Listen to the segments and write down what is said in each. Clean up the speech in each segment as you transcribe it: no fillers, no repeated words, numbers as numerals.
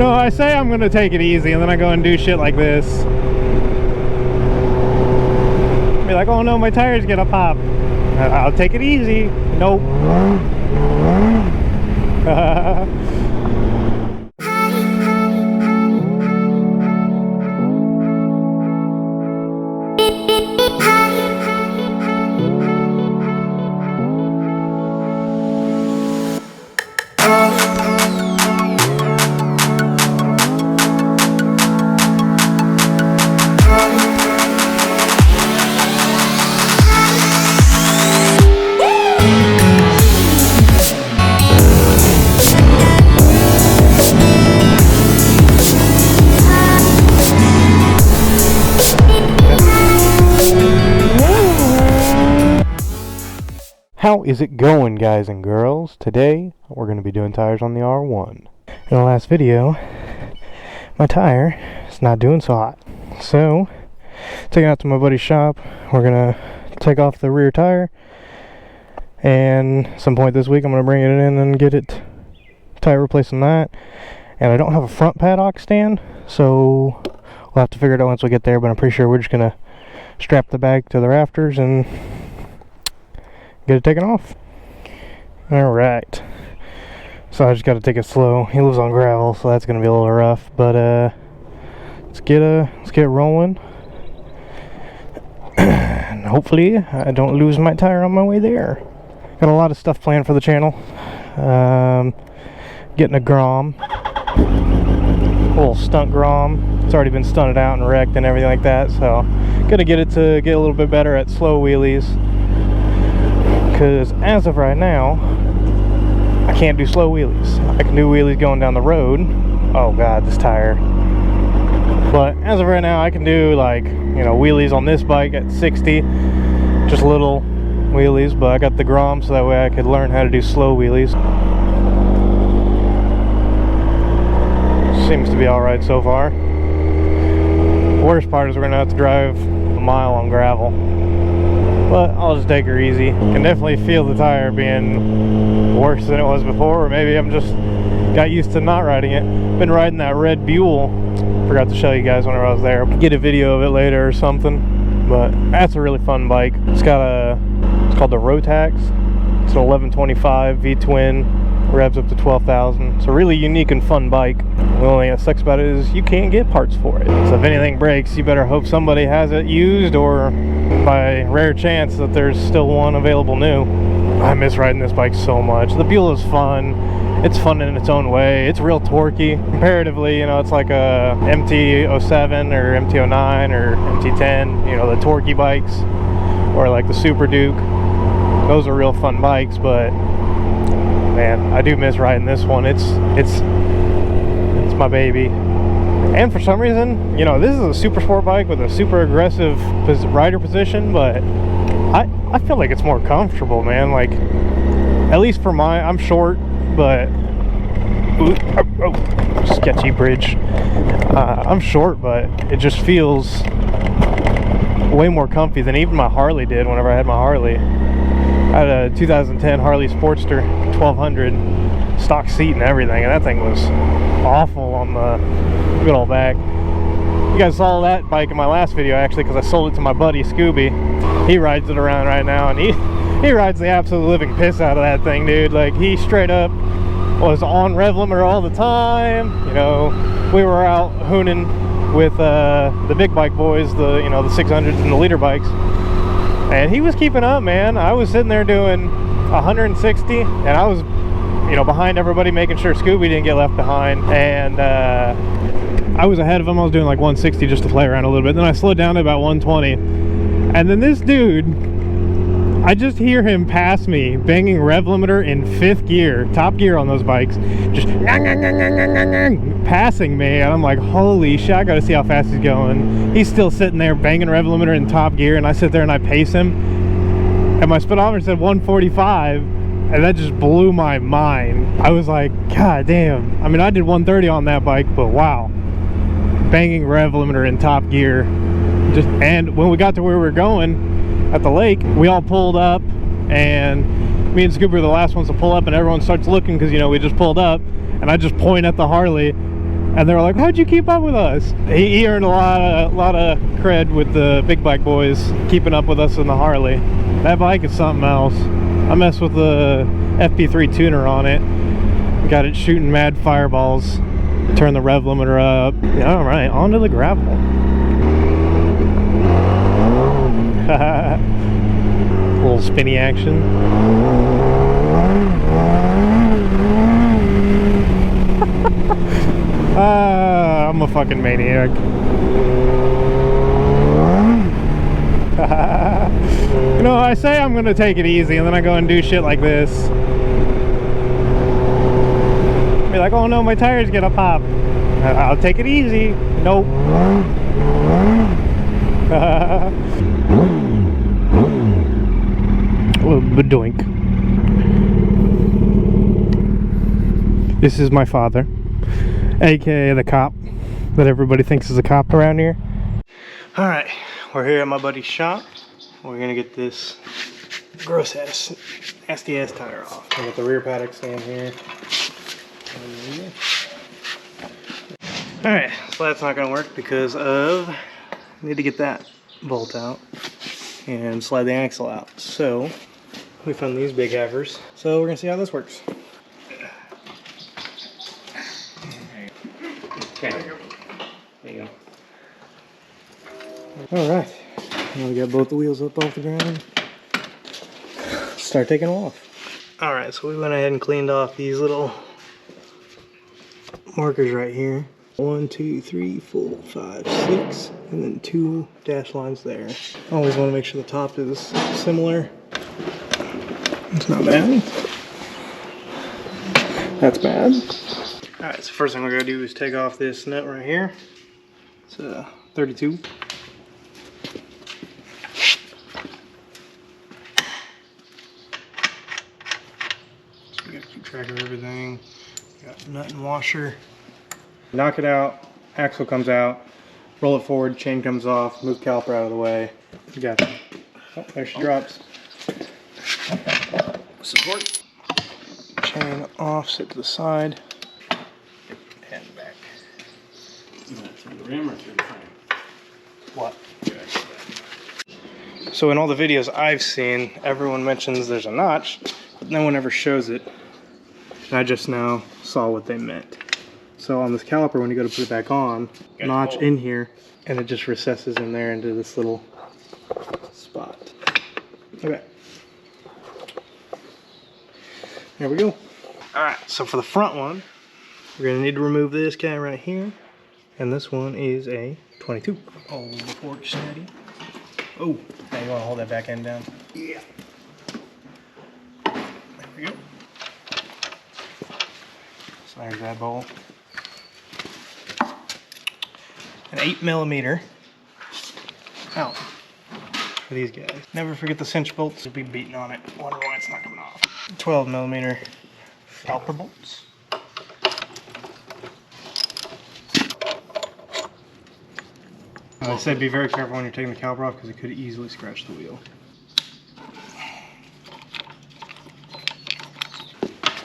know, I say I'm gonna take it easy and then I go and do shit like this. Be like, oh no, my tire's gonna pop. I'll take it easy. Nope. How is it going, guys and girls? Today we're going to be doing tires on the R1. In the last video, my tire is not doing so hot. So, taking it out to my buddy's shop, we're going to take off the rear tire. And at some point this week I'm going to bring it in and get it tire replaced on that. And I don't have a front paddock stand, so we'll have to figure it out once we get there. But I'm pretty sure we're just going to strap the bag to the rafters and get it taken off. Alright. So I just got to take it slow. He lives on gravel, so that's going to be a little rough. But let's get rolling. And hopefully I don't lose my tire on my way there. Got a lot of stuff planned for the channel. Getting a Grom. A little stunt Grom. It's already been stunted out and wrecked and everything like that. So gonna get it to get a little bit better at slow wheelies. Because as of right now, I can't do slow wheelies. I can do wheelies going down the road. Oh god, this tire. But as of right now, I can do, like, you know, wheelies on this bike at 60. Just little wheelies, but I got the Grom so that way I could learn how to do slow wheelies. Seems to be alright so far. The worst part is we're gonna have to drive a mile on gravel. But I'll just take her easy. Can definitely feel the tire being worse than it was before, or maybe I'm just got used to not riding it. Been riding that red Buell. Forgot to show you guys whenever I was there. Get a video of it later or something. But that's a really fun bike. It's called the Rotax. It's an 1125 V-twin. Revs up to 12,000. It's a really unique and fun bike. The only thing that sucks about it is you can't get parts for it. So if anything breaks, you better hope somebody has it used, or by rare chance that there's still one available new. I miss riding this bike so much. The Buell is fun. It's fun in its own way. It's real torquey. Comparatively, you know, it's like a MT-07 or MT-09 or MT-10, you know, the torquey bikes, or like the Super Duke. Those are real fun bikes, but man, I do miss riding this one. It's my baby. And for some reason, you know, this is a super sport bike with a super aggressive rider position, but I feel like it's more comfortable, man. Like, at least for I'm short, but sketchy bridge. I'm short, but it just feels way more comfy than even my Harley did whenever I had my Harley. I had a 2010 Harley Sportster 1200 stock seat and everything, and that thing was awful on the good old back. You guys saw that bike in my last video, actually, because I sold it to my buddy Scooby. He rides it around right now, and he rides the absolute living piss out of that thing, dude. Like, he straight up was on rev limiter all the time. You know, we were out hooning with the big bike boys, the 600s and the leader bikes, and he was keeping up, man. I was sitting there doing 160, and I was, you know, behind everybody, making sure Scooby didn't get left behind. And I was ahead of him. I was doing like 160 just to play around a little bit. Then I slowed down to about 120, and then this dude, I just hear him pass me, banging rev limiter in 5th gear, top gear on those bikes, just passing me, and I'm like, holy shit, I gotta see how fast he's going. He's still sitting there banging rev limiter in top gear, and I sit there and I pace him, and my speedometer said 145, and that just blew my mind. I was like, god damn. I mean, I did 130 on that bike, but wow, banging rev limiter in top gear. And when we got to where we were going at the lake, we all pulled up, and me and Scooby were the last ones to pull up, and everyone starts looking because, you know, we just pulled up, and I just point at the Harley, And they were like, how'd you keep up with us? He earned a lot of cred with the big bike boys keeping up with us in the Harley. That bike is something else. I messed with the FP3 tuner on it. Got it shooting mad fireballs. Turn the rev limiter up. Yeah, all right, onto the gravel. A little spinny action. I'm a fucking maniac. You know, I say I'm gonna take it easy and then I go and do shit like this. Be like, oh no, my tire's gonna pop. I'll take it easy. Nope. Oh, badoink. This is my father, aka the cop that everybody thinks is a cop around here. Alright, we're here at my buddy's shop. We're gonna get this gross ass, nasty ass tire off. I got the rear paddock stand here. Alright, so that's not gonna work because of, I need to get that bolt out and slide the axle out. So we found these big heifers. So we're gonna see how this works. Okay. There you go. Alright, now we got both the wheels up off the ground. Start taking them off. Alright, so we went ahead and cleaned off these little markers right here. 1, 2, 3, 4, 5, 6, and then 2 dash lines there. Always want to make sure the top is similar. It's not bad. That's bad. Alright, so first thing we're going to do is take off this nut right here. It's a 32. So we got to keep track of everything. Got nut and washer. Knock it out, axle comes out, roll it forward, chain comes off, move caliper out of the way. You got it. Oh, there she drops. Support. Chain off, sit to the side. And back. Through the rim or through the frame? What? So in all the videos I've seen, everyone mentions there's a notch, but no one ever shows it. And I just now saw what they meant. So on this caliper, when you go to put it back on, notch in here, and it just recesses in there into this little spot. Okay. There we go. Alright, so for the front one, we're going to need to remove this guy right here. And this one is a 22. Hold the fork steady. Oh, now you want to hold that back end down? Yeah. There we go. So there's that bowl. An 8mm out for these guys. Never forget the cinch bolts. You'll be beating on it. Wonder why it's not coming off. 12mm caliper bolts. I said be very careful when you're taking the caliper off because it could easily scratch the wheel.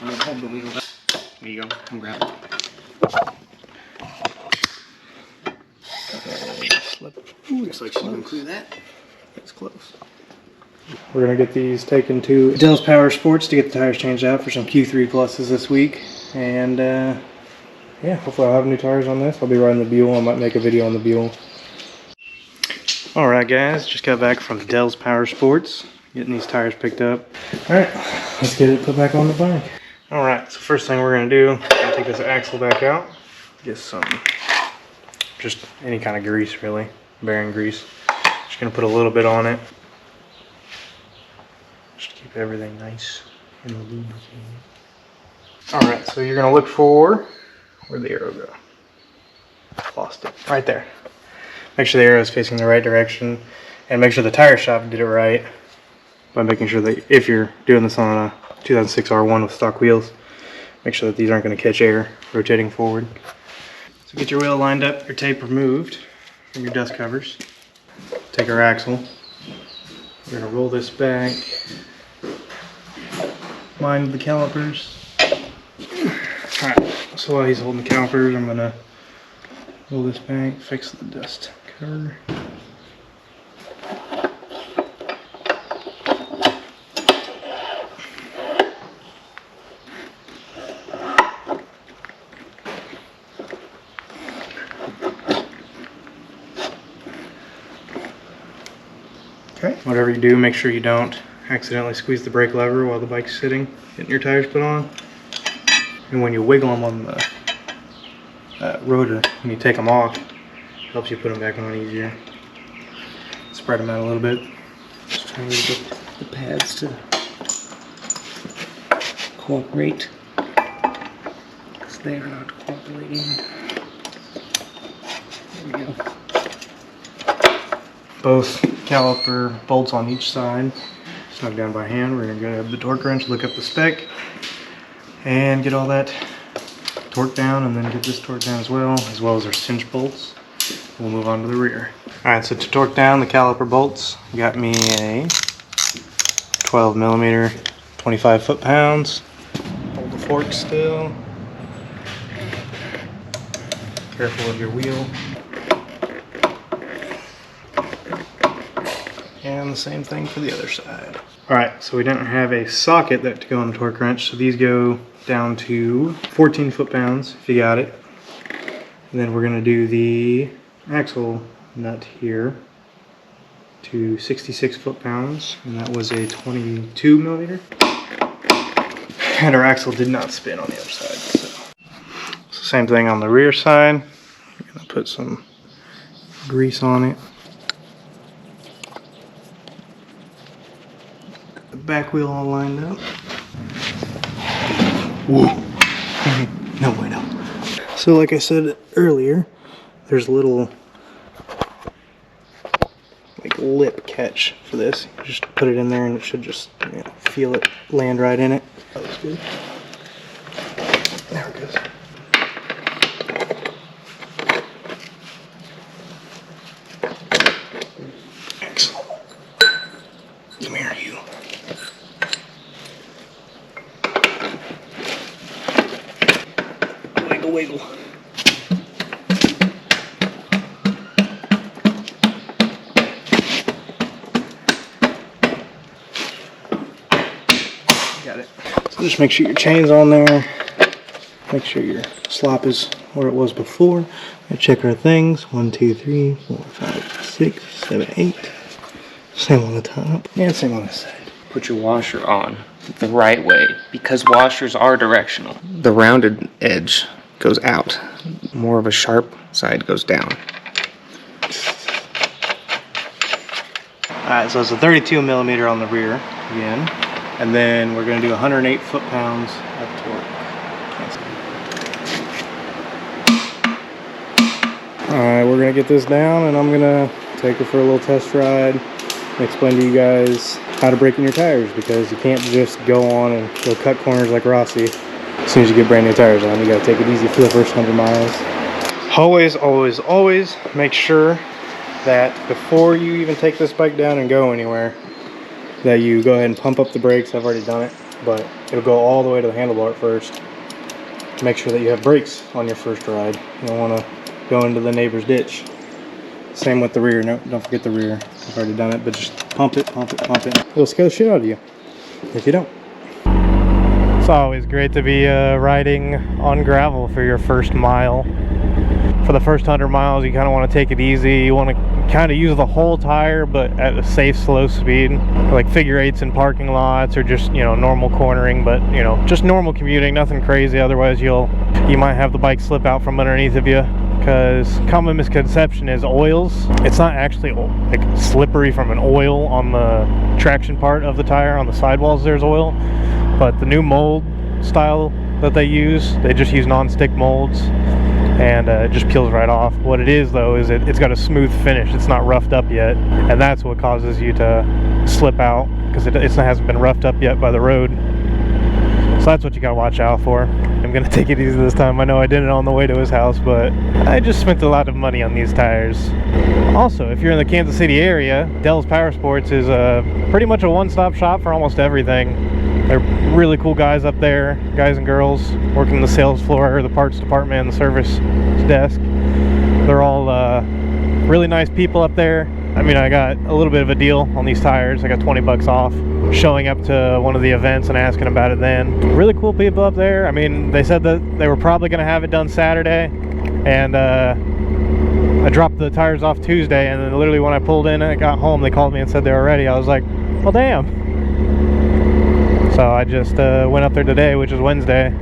I'm going to hold the wheel up. There you go. Come grab it. Ooh, looks like she's going to clear that. It's close. We're going to get these taken to Dunlop Power Sports to get the tires changed out for some Q3 pluses this week. And yeah, hopefully I'll have new tires on this. I'll be riding the Buell. I might make a video on the Buell. Alright guys, just got back from Dell's Power Sports. Getting these tires picked up. Alright, let's get it put back on the bike. Alright, so first thing we're going to do, take this axle back out. Get some, just any kind of grease really, bearing grease. Just going to put a little bit on it. Just to keep everything nice and lubricated. Alright, so you're going to look for, where'd the arrow go? Lost it. Right there. Make sure the arrow is facing the right direction, and make sure the tire shop did it right by making sure that if you're doing this on a 2006 R1 with stock wheels, make sure that these aren't going to catch air rotating forward. So get your wheel lined up, your tape removed from your dust covers. Take our axle. We're going to roll this back. Line the calipers. Alright, so while he's holding the calipers, I'm going to Pull this back, fix the dust cover. Okay, whatever you do, make sure you don't accidentally squeeze the brake lever while the bike's sitting, getting your tires put on. And when you wiggle them on the rotor, when you take them off, it helps you put them back on easier. Spread them out a little bit. Just trying to get the pads to cooperate, because they are not cooperating. There we go. Both caliper bolts on each side, snug down by hand. We're going to grab the torque wrench, look up the spec, and get all that torque down, and then get this torque down as well as our cinch bolts. We'll move on to the rear. Alright, so to torque down the caliper bolts, got me a 12 millimeter, 25 foot-pounds. Hold the fork still. Careful of your wheel. And the same thing for the other side. Alright, so we didn't have a socket that to go on the torque wrench, so these go down to 14 foot-pounds if you got it. And then we're going to do the axle nut here to 66 foot-pounds, and that was a 22 millimeter. And our axle did not spin on the other side. So same thing on the rear side. I'm going to put some grease on it. The back wheel all lined up. Whoa. No bueno. So like I said earlier, there's a little like lip catch for this. You just put it in there and it should just, you know, feel it land right in it. That looks good. There it goes. Excellent. Come here, you. Wiggle, wiggle. Got it. So just make sure your chain's on there. Make sure your slop is where it was before. I check our things. 1, 2, 3, 4, 5, 6, 7, 8. Same on the top and same on the side. Put your washer on the right way, because washers are directional. The rounded edge goes out. More of a sharp side goes down. Alright, so it's a 32 millimeter on the rear again. And then we're going to do 108 foot-pounds of torque. Alright, we're going to get this down and I'm going to take it for a little test ride and explain to you guys how to break in your tires, because you can't just go on and go cut corners like Rossi. As soon as you get brand new tires on, you got to take it easy for the first 100 miles. Always, always, always make sure that before you even take this bike down and go anywhere, that you go ahead and pump up the brakes. I've already done it, but it'll go all the way to the handlebar at first. Make sure that you have brakes on your first ride. You don't want to go into the neighbor's ditch. Same with the rear. No, don't forget the rear. I've already done it, but just pump it, pump it, pump it. It'll scare the shit out of you if you don't. It's always great to be riding on gravel for your first mile. For the first 100 miles, you kind of want to take it easy. You want to kind of use the whole tire, but at a safe, slow speed. Like figure eights in parking lots, or just, you know, normal cornering, but, you know, just normal commuting, nothing crazy. Otherwise, you might have the bike slip out from underneath of you. Because common misconception is oils. It's not actually like slippery from an oil on the traction part of the tire. On the sidewalls, there's oil, but the new mold style that they just use non-stick molds, and it just peels right off. What it is though is it's got a smooth finish. It's not roughed up yet, and that's what causes you to slip out, because it hasn't been roughed up yet by the road. So that's what you gotta watch out for. I'm gonna take it easy this time. I know I did it on the way to his house, but I just spent a lot of money on these tires. Also, if you're in the Kansas City area, Dell's Power Sports is pretty much a one-stop shop for almost everything. They're really cool guys up there, guys and girls, working the sales floor, the parts department, and the service desk. They're all really nice people up there. I mean, I got a little bit of a deal on these tires. I got 20 bucks off showing up to one of the events and asking about it then. Really cool people up there. I mean, they said that they were probably going to have it done Saturday, and I dropped the tires off Tuesday, and then literally when I pulled in and I got home, they called me and said they were ready. I was like, well, damn. So I just went up there today, which is Wednesday,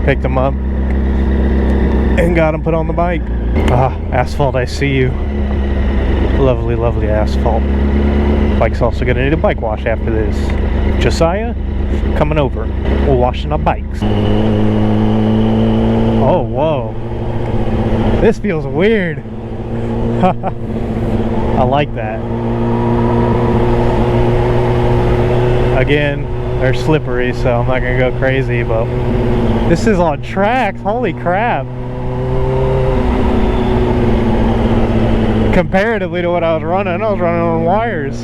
picked them up, and got them put on the bike. Ah, asphalt, I see you. Lovely, lovely asphalt. Bike's also gonna need a bike wash after this. Josiah, coming over. We're washing our bikes. Oh, whoa. This feels weird. I like that. Again, they're slippery, so I'm not gonna go crazy, but this is on tracks. Holy crap. Comparatively to what I was running on wires.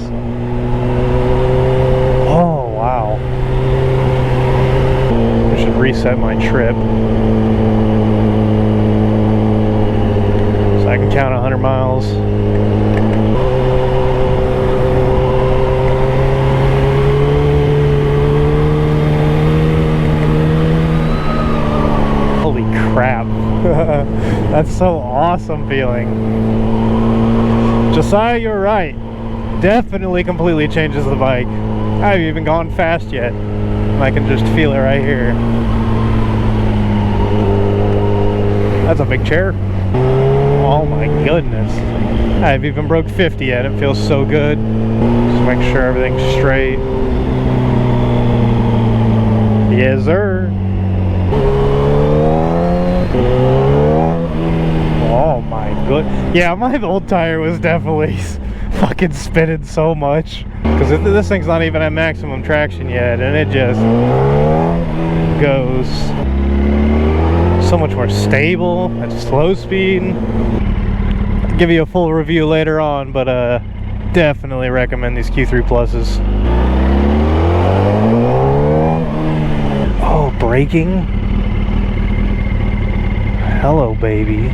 Oh, wow. I should reset my trip so I can count 100 miles. Holy crap. That's so awesome feeling. Josiah, you're right. Definitely completely changes the bike. I haven't even gone fast yet. I can just feel it right here. That's a big chair. Oh my goodness. I haven't even broke 50 yet. It feels so good. Just make sure everything's straight. Yes, sir. Oh my god. Yeah, my old tire was definitely fucking spinning so much. Because this thing's not even at maximum traction yet, and it just goes so much more stable at slow speed. I'll give you a full review later on, but definitely recommend these Q3 Pluses. Oh, braking. Hello, baby.